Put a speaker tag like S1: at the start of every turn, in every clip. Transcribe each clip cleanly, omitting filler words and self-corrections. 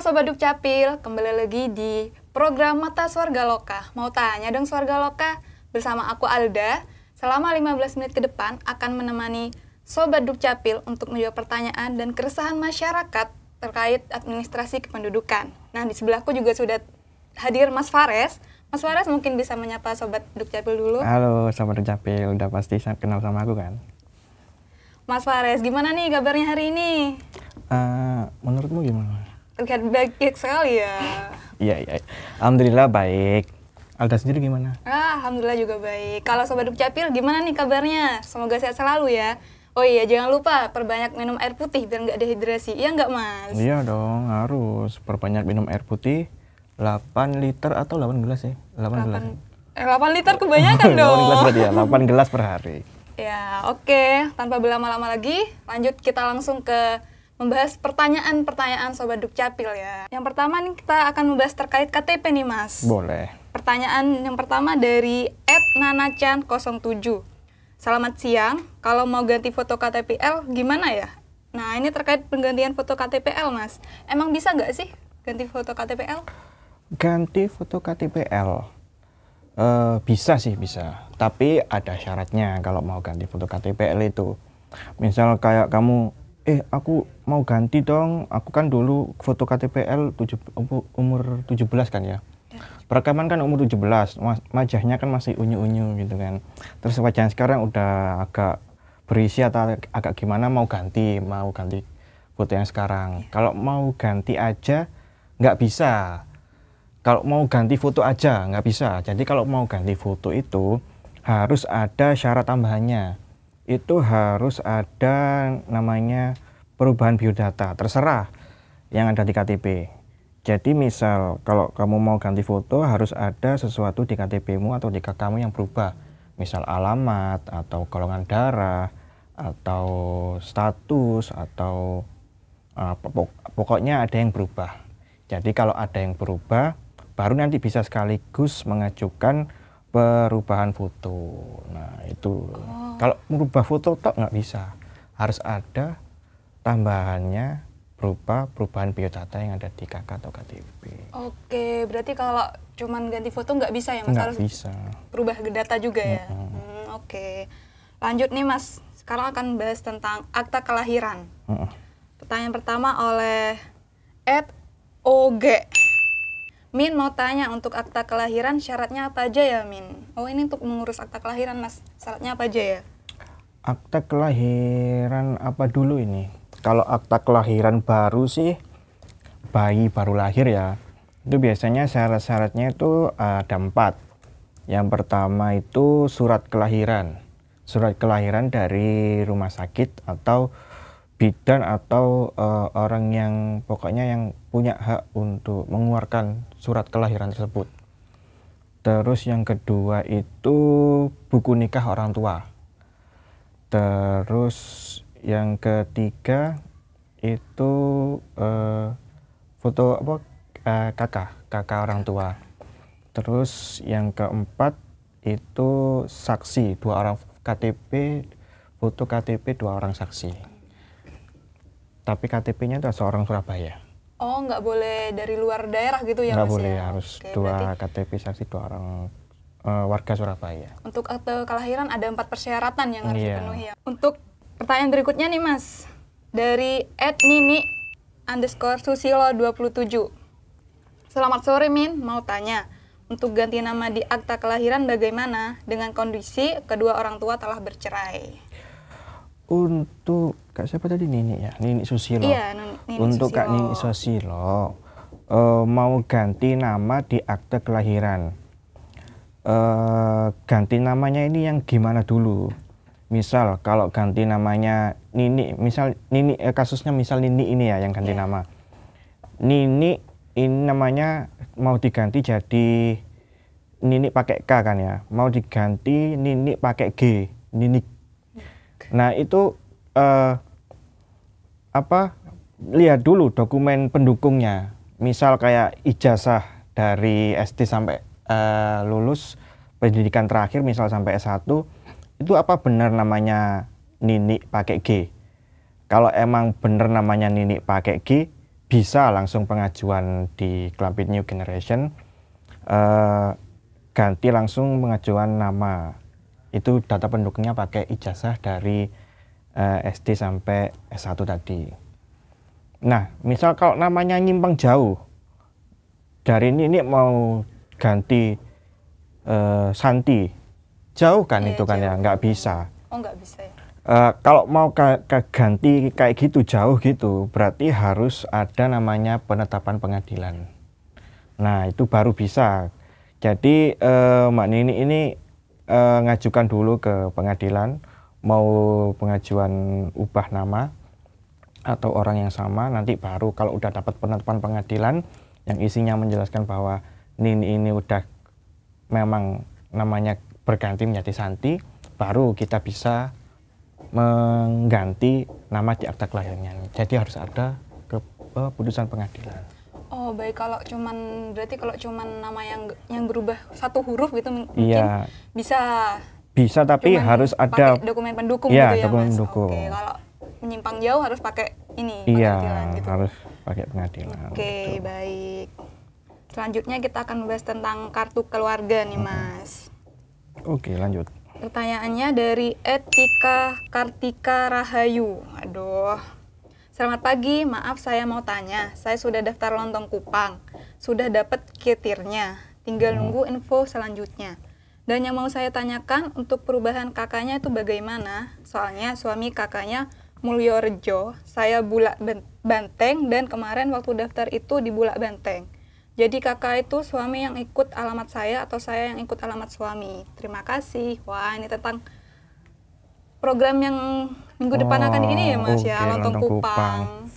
S1: Sobat Dukcapil, kembali lagi di program Mata Swarga Loka. Mau tanya dong Swarga Loka, bersama aku Alda, selama 15 menit ke depan akan menemani Sobat Dukcapil untuk menjawab pertanyaan dan keresahan masyarakat terkait administrasi kependudukan. Nah, di sebelahku juga sudah hadir Mas Fares. Mas Fares mungkin bisa menyapa Sobat Dukcapil dulu.
S2: Halo Sobat Dukcapil, udah pasti kenal sama aku kan?
S1: Mas Fares, gimana nih kabarnya hari ini?
S2: Menurutmu gimana?
S1: Terlihat baik sekali ya.
S2: Iya. Alhamdulillah baik. Alda sendiri gimana?
S1: Alhamdulillah juga baik. Kalau Sobat Dukcapil gimana nih kabarnya? Semoga sehat selalu ya. Oh iya, jangan lupa perbanyak minum air putih biar nggak dehidrasi. Iya nggak, Mas?
S2: Iya dong, harus perbanyak minum air putih 8 liter atau 8 gelas ya? 8 gelas.
S1: 8 liter kebanyakan dong.
S2: 8 gelas berarti ya, 8 gelas per hari.
S1: Ya, oke. Tanpa berlama-lama lagi, lanjut kita langsung ke membahas pertanyaan-pertanyaan Sobat Dukcapil ya. Yang pertama nih kita akan membahas terkait KTP nih, Mas.
S2: Boleh.
S1: Pertanyaan yang pertama dari @nanachan07. Selamat siang, kalau mau ganti foto KTPL gimana ya? Nah, ini terkait penggantian foto KTPL, Mas. Emang bisa nggak sih ganti foto KTPL?
S2: Ganti foto KTPL? Bisa sih, bisa. Tapi ada syaratnya kalau mau ganti foto KTPL itu. Misal kayak kamu, aku mau ganti dong, aku kan dulu foto KTPL umur 17 kan ya. Perekaman kan umur 17, wajahnya kan masih unyu-unyu gitu kan. Terus wajahnya sekarang udah agak berisi atau agak gimana, mau ganti foto yang sekarang. Kalau mau ganti aja nggak bisa. Kalau mau ganti foto aja nggak bisa. Jadi kalau mau ganti foto itu harus ada syarat tambahannya. Itu harus ada namanya perubahan biodata, terserah yang ada di KTP. Jadi misal kalau kamu mau ganti foto harus ada sesuatu di KTP-mu atau di KK-mu yang berubah. Misal alamat atau golongan darah atau status atau pokoknya ada yang berubah. Jadi kalau ada yang berubah baru nanti bisa sekaligus mengajukan perubahan foto. Nah itu kalau merubah foto tok nggak bisa, harus ada tambahannya berupa perubahan biodata yang ada di KK atau KTP.
S1: Oke, berarti kalau cuman ganti foto nggak bisa ya, Mas?
S2: Nggak
S1: harus
S2: bisa.
S1: Berubah data juga ya? Oke. Lanjut nih, Mas. Sekarang akan bahas tentang akta kelahiran. Pertanyaan pertama oleh @og. Min mau tanya, untuk akta kelahiran syaratnya apa aja ya, Min? Oh, ini untuk mengurus akta kelahiran, Mas. Syaratnya apa aja ya?
S2: Akta kelahiran apa dulu ini? Kalau akta kelahiran baru sih, bayi baru lahir ya, itu biasanya syarat-syaratnya itu ada 4. Yang pertama itu surat kelahiran. Surat kelahiran dari rumah sakit atau bidan atau orang yang pokoknya yang punya hak untuk mengeluarkan surat kelahiran tersebut. Terus yang kedua itu buku nikah orang tua. Terus yang ketiga itu foto kakak orang tua. Terus yang keempat itu saksi, 2 orang KTP, foto KTP 2 orang saksi. Tapi KTP-nya itu seorang Surabaya.
S1: Oh, nggak boleh dari luar daerah gitu ya,
S2: Mas? Nggak
S1: Mas?
S2: boleh,
S1: Ya?
S2: harus
S1: Oke,
S2: 2
S1: berarti
S2: KTP saksi 2 orang warga Surabaya.
S1: untuk akte kelahiran ada 4 persyaratan yang harus
S2: Iya.
S1: dipenuhi ya. Untuk pertanyaan berikutnya nih, Mas, dari @nini_susilo27. Selamat sore, Min. Mau tanya, untuk ganti nama di akta kelahiran bagaimana dengan kondisi kedua orang tua telah bercerai?
S2: Untuk Kak siapa tadi, Nini ya? Nini Susilo.
S1: Iya, Nini
S2: Untuk
S1: Susilo.
S2: Kak Nini Susilo, mau ganti nama di akte kelahiran. Ganti namanya ini yang gimana dulu? Misal kalau ganti namanya Nini, misal Nini kasusnya misal Nini ini ya yang ganti nama. Nini ini namanya mau diganti jadi Nini pakai K kan ya. Mau diganti Nini pakai G, Nini. Nah, itu lihat dulu dokumen pendukungnya. Misal kayak ijazah dari SD sampai lulus pendidikan terakhir misal sampai S1, itu apa benar namanya Nini pakai G? Kalau emang benar namanya Nini pakai G, bisa langsung pengajuan di Klampit New Generation, ganti langsung pengajuan nama. Itu data pendukungnya pakai ijazah dari SD sampai S1 tadi. Nah, misal kalau namanya nyimpang jauh, dari ini mau ganti Santi, jauh kan itu kan ya, nggak bisa.
S1: Oh, nggak bisa ya.
S2: Kalau mau ganti kayak gitu jauh gitu, berarti harus ada namanya penetapan pengadilan. Nah, itu baru bisa. Jadi Mbak Nini ini ngajukan dulu ke pengadilan, mau pengajuan ubah nama atau orang yang sama, nanti baru kalau udah dapat penetapan pengadilan yang isinya menjelaskan bahwa Nini ini udah memang namanya berganti menjadi Santi, baru kita bisa mengganti nama di akta kelahirannya. Jadi harus ada keputusan pengadilan.
S1: Oh, baik. Berarti kalau cuman nama yang berubah satu huruf gitu mungkin bisa.
S2: Bisa, tapi harus ada
S1: dokumen pendukung
S2: ya,
S1: gitu ya,
S2: dokumen
S1: Mas.
S2: pendukung.
S1: Oke, kalau menyimpang jauh harus pakai ini
S2: pengadilan gitu.
S1: Harus
S2: pakai pengadilan.
S1: Oke, gitu. Baik. Selanjutnya kita akan membahas tentang kartu keluarga nih, Mas.
S2: Oke, lanjut.
S1: Pertanyaannya dari Etika Kartika Rahayu. Aduh. Selamat pagi, maaf saya mau tanya. Saya sudah daftar Lontong Kupang. Sudah dapat kitirnya. Tinggal nunggu info selanjutnya. Dan yang mau saya tanyakan untuk perubahan kakaknya itu bagaimana? Soalnya suami kakaknya Mulyorejo, saya Bulak Banteng, dan kemarin waktu daftar itu di Bulak Banteng. Jadi kakak itu suami yang ikut alamat saya atau saya yang ikut alamat suami. Terima kasih. Wah, ini tentang program yang minggu depan akan ini ya, Mas, ya, Lontong Kupang.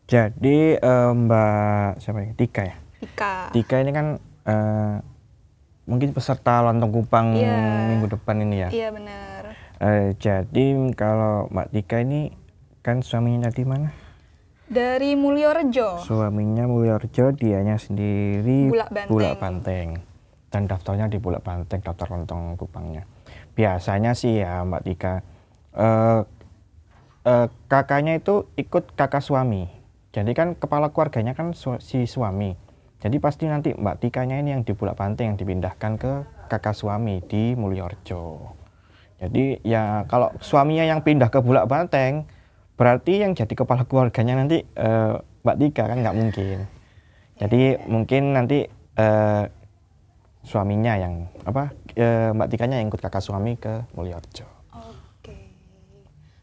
S2: Jadi Mbak siapa ya? Tika ya? Tika ini kan mungkin peserta Lontong Kupang minggu depan ini ya?
S1: Iya, benar.
S2: Jadi kalau Mbak Tika ini kan suaminya tadi mana?
S1: Dari Mulyorejo.
S2: Suaminya Mulyorejo, dianya sendiri
S1: Bulak
S2: Banteng. Dan daftarnya di Bulak Banteng, daftar Lontong Kupangnya. Biasanya sih ya Mbak Tika, kakaknya itu ikut kakak suami. Jadi kan kepala keluarganya kan si suami. Jadi pasti nanti Mbak Tikanya ini yang di Bulak Banteng yang dipindahkan ke kakak suami di Mulyorejo. Jadi ya kalau suaminya yang pindah ke Bulak Banteng, berarti yang jadi kepala keluarganya nanti Mbak Tika kan nggak mungkin. Jadi mungkin nanti suaminya yang Mbak Tikanya yang ikut kakak suami ke Mulyorejo.
S1: Oke,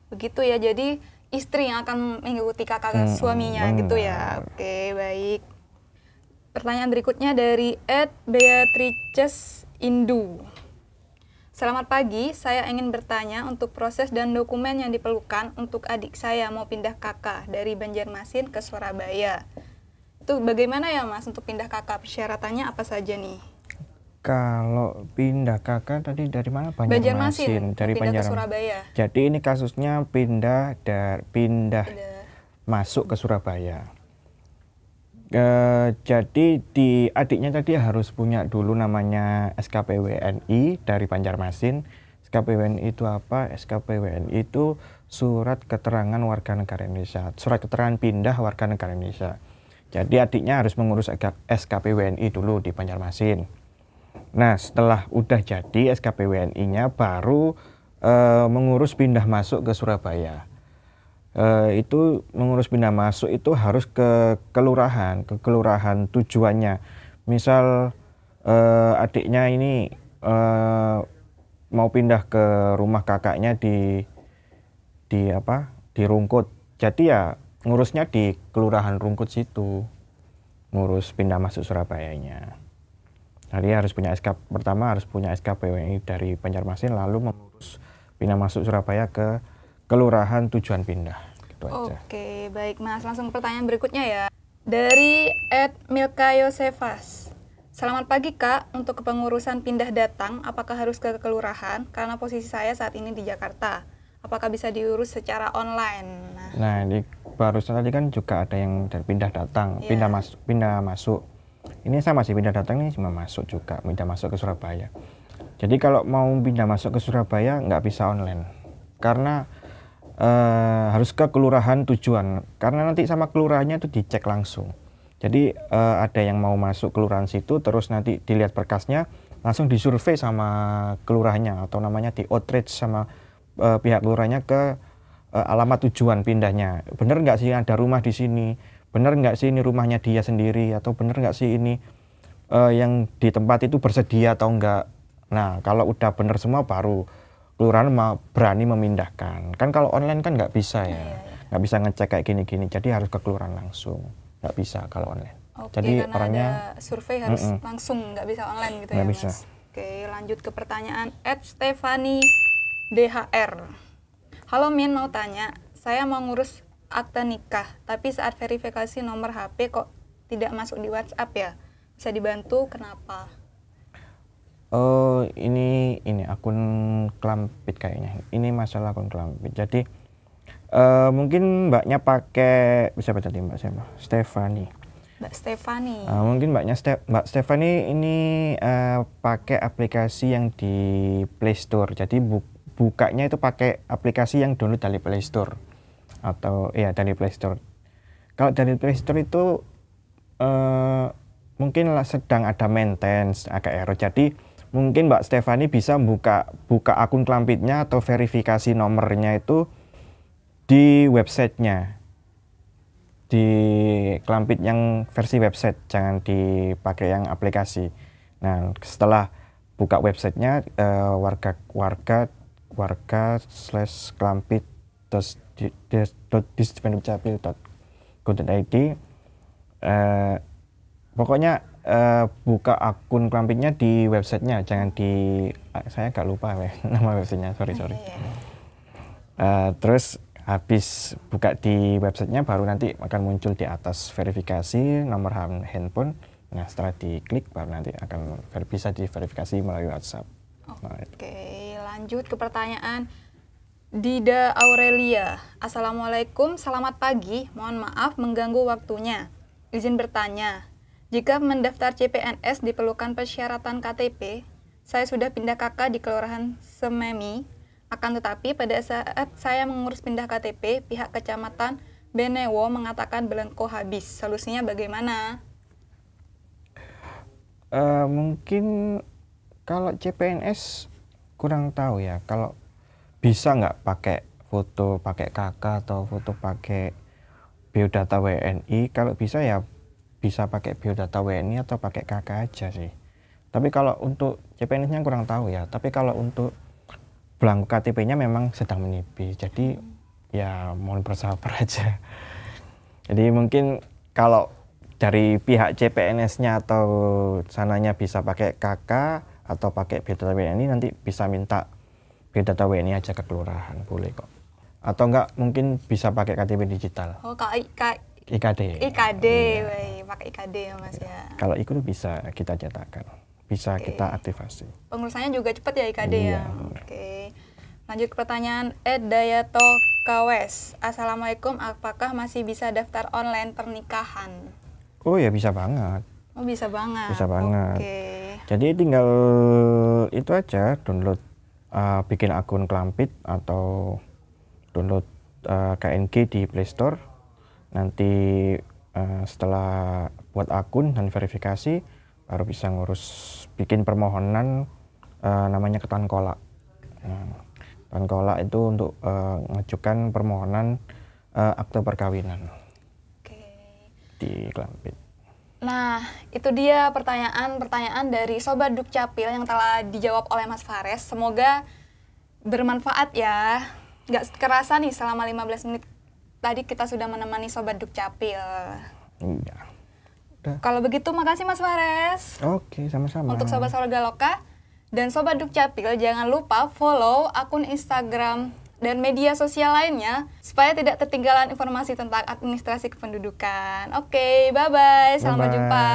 S1: begitu ya. Jadi istri yang akan mengikuti kakak suaminya gitu ya. Oke, baik. Pertanyaan berikutnya dari @Beatrices Indu. Selamat pagi, saya ingin bertanya untuk proses dan dokumen yang diperlukan untuk adik saya mau pindah kakak dari Banjarmasin ke Surabaya. Itu bagaimana ya, Mas, untuk pindah kakak? Persyaratannya apa saja nih?
S2: Kalau pindah kakak tadi dari mana?
S1: Banjarmasin.
S2: Dari
S1: pindah ke Surabaya.
S2: Jadi ini kasusnya pindah masuk ke Surabaya. Jadi adiknya tadi harus punya dulu namanya SKPWNI dari Banjarmasin. SKPWNI itu apa? SKPWNI itu surat keterangan warga negara Indonesia, surat keterangan pindah warga negara Indonesia. Jadi adiknya harus mengurus SKPWNI dulu di Banjarmasin. Nah, setelah udah jadi SKPWNI-nya baru mengurus pindah masuk ke Surabaya. Itu mengurus pindah masuk itu harus ke kelurahan tujuannya. Misal adiknya ini mau pindah ke rumah kakaknya di Rungkut. Jadi ya ngurusnya di kelurahan Rungkut situ. Ngurus pindah masuk Surabayanya. Jadi harus punya pertama harus punya SKPWNI dari Banjarmasin, lalu mengurus pindah masuk Surabaya ke kelurahan tujuan pindah. Gitu aja.
S1: Oke, baik, Mas. Langsung pertanyaan berikutnya ya. Dari @Milka Yosefas. Selamat pagi, Kak. Untuk kepengurusan pindah datang, apakah harus ke kelurahan? Karena posisi saya saat ini di Jakarta. Apakah bisa diurus secara online?
S2: Nah, di barusan tadi kan juga ada yang dari pindah datang, pindah masuk. Ini sama sih, pindah datang ini cuma masuk juga, pindah masuk ke Surabaya. Jadi kalau mau pindah masuk ke Surabaya nggak bisa online. Karena harus ke kelurahan tujuan, karena nanti sama kelurahannya itu dicek langsung. Jadi ada yang mau masuk kelurahan situ, terus nanti dilihat berkasnya, langsung disurvei sama kelurahannya, atau namanya di outreach sama pihak kelurahannya ke alamat tujuan pindahnya. Bener nggak sih ada rumah di sini? Bener nggak sih ini rumahnya dia sendiri? Atau bener nggak sih ini yang di tempat itu bersedia atau enggak? Nah, kalau udah bener semua baru kelurahan berani memindahkan. Kan kalau online kan nggak bisa ya, nggak bisa ngecek kayak gini-gini. Jadi harus ke kelurahan langsung, nggak bisa kalau online.
S1: Oke,
S2: Jadi
S1: karena
S2: orangnya
S1: ada survei harus langsung, nggak bisa online gitu
S2: nggak
S1: ya,
S2: bisa.
S1: Mas. Oke, lanjut ke pertanyaan @Stefani DHR. Halo Min, mau tanya, saya mau ngurus akta nikah, tapi saat verifikasi nomor HP kok tidak masuk di WhatsApp ya? Bisa dibantu, kenapa?
S2: Oh, ini akun Klampit kayaknya. Ini masalah akun Klampit. Jadi mungkin mbaknya pakai, bisa baca tadi mbak siapa? Stefani.
S1: Mbak Stefani.
S2: Mungkin Mbak Stefani ini pakai aplikasi yang di Play Store. Jadi bukanya itu pakai aplikasi yang download dari Play Store. Atau ya dari Play Store. Kalau dari Play Store itu mungkin sedang ada maintenance, agak error. Jadi mungkin Mbak Stefani bisa buka akun Klampitnya atau verifikasi nomornya itu di websitenya, di Klampit yang versi website, jangan dipakai yang aplikasi. Nah, setelah buka websitenya warga.klampit.disdukcapil.go.id, pokoknya buka akun Klampitnya di websitenya, jangan saya agak lupa nama websitenya, sorry. Terus habis buka di websitenya baru nanti akan muncul di atas verifikasi nomor handphone. Nah, setelah diklik baru nanti akan bisa diverifikasi melalui WhatsApp.
S1: Oke, lanjut ke pertanyaan Dida Aurelia. Assalamualaikum, selamat pagi. Mohon maaf mengganggu waktunya. Izin bertanya, jika mendaftar CPNS diperlukan persyaratan KTP, saya sudah pindah KK di Kelurahan Sememi, akan tetapi pada saat saya mengurus pindah KTP, pihak Kecamatan Benewo mengatakan belangko habis. Solusinya bagaimana?
S2: Mungkin kalau CPNS kurang tahu ya, kalau bisa nggak pakai foto pakai KK atau foto pakai biodata WNI. Kalau bisa ya bisa pakai biodata WNI atau pakai KK aja sih. Tapi kalau untuk CPNS-nya kurang tahu ya. Tapi kalau untuk belangko KTP-nya memang sedang menipis. Jadi ya mohon bersabar aja. Jadi mungkin kalau dari pihak CPNS-nya atau sananya bisa pakai KK atau pakai biodata WNI, nanti bisa minta biodata WNI aja ke kelurahan, boleh kok. Atau enggak mungkin bisa pakai KTP digital.
S1: Oh,
S2: IKD.
S1: IKD,
S2: Iya.
S1: pakai IKD ya Mas ya.
S2: Kalau itu bisa kita cetakkan, bisa kita aktifasi.
S1: Pengurusannya juga cepat ya IKD
S2: Iya,
S1: ya.
S2: benar.
S1: Oke. Lanjut ke pertanyaan Dayato Kawes. Assalamualaikum, apakah masih bisa daftar online pernikahan?
S2: Oh ya bisa banget.
S1: Oh bisa banget.
S2: Bisa banget.
S1: Oke.
S2: Jadi tinggal itu aja, download bikin akun Klampit atau download KNG di Play Store. Nanti setelah buat akun dan verifikasi baru bisa ngurus bikin permohonan namanya ketuan kolak. Ketuan kolak itu untuk mengajukan permohonan akte perkawinan.
S1: Oke.
S2: Di Klampit.
S1: Nah, itu dia pertanyaan-pertanyaan dari Sobat Dukcapil yang telah dijawab oleh Mas Fares. Semoga bermanfaat ya. Nggak kerasa nih selama 15 menit tadi kita sudah menemani Sobat Dukcapil.
S2: Iya. Udah.
S1: Kalau begitu makasih Mas Fares.
S2: Oke, sama-sama.
S1: Untuk Sobat Sorga Loka dan Sobat Dukcapil, jangan lupa follow akun Instagram dan media sosial lainnya supaya tidak ketinggalan informasi tentang administrasi kependudukan. Oke, bye-bye. Sampai jumpa.